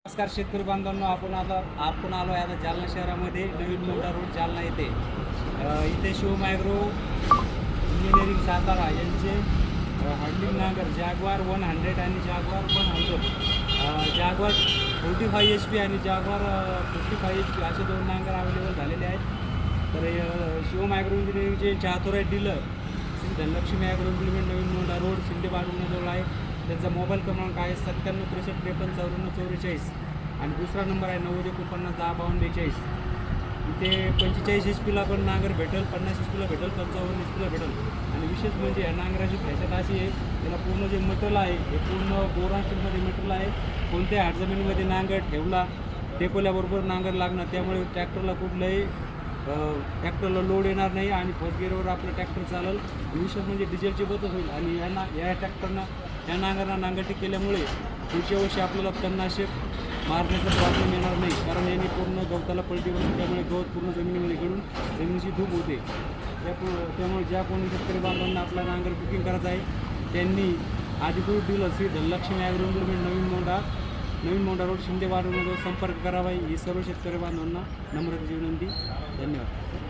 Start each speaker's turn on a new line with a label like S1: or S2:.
S1: नमस्कार शेतकरी बांधवांनो, आपण आलो आहे आता जालना शहरामध्ये नवीन मोठा रोड जालना येथे. इथे शिवम ॲग्रो इंजिनिअरिंग सातारा यांचे हँडलिंग नांगर जॅग्वार 100 आणि जॅग्वार 100, जॅग्वार 45 HP आणि जॅग्वार 55 HP असे दोन नांगर अवेलेबल झालेले आहेत. तर शिवम ॲग्रो इंजिनिअरिंगचे चातुराय dealer Shri Dhanlaxmi agro implement नवीन मोठा रोड शिंदे बाळूजवळ आहे. त्यांचा मोबाईल क्रमांक आहे 97 63 53 54 44 आणि दुसरा नंबर आहे 90 49 10 52 42. इथे 45 HP ला पण नांगर भेटेल, 50 HP ला भेटेल, 55 HP ला भेटेल. आणि विशेष म्हणजे या नांगराची खासियत अशी आहे, त्याला पूर्ण जे मटेरियल आहे हे पूर्ण बोरान स्टीलमध्ये मटेरियल आहे. कोणत्या जमिनीमध्ये नांगर ठेवला टेकवल्याबरोबर नांगर लागणार, त्यामुळे ट्रॅक्टरला कुठलंही ट्रॅक्टरला लोड येणार नाही आणि फर्स्ट गिअरवर आपलं ट्रॅक्टर चालेल. विशेष म्हणजे डिझेलची बचत होईल आणि या ट्रॅक्टरना या नांगरांना नांगरटी केल्यामुळे पुढच्या वर्षी आपल्याला तणनाशक मारण्याचा प्रॉब्लेम येणार नाही, कारण यांनी पूर्ण गवताला पलटी बसते, त्यामुळे गवत पूर्ण जमिनीमध्ये गळून जमिनीची धूप होते. त्यामुळे ज्या कोणी शेतकरी बांधवांना आपला नांगर बुकिंग करायचा आहे त्यांनी अधिकृत dealer Shri Dhanlaxmi agro implement Navin Mondha road Shinde बाळूजवळ संपर्क करावा ही सर्व शेतकरी बांधवांना नम्रतेची विनंती. धन्यवाद.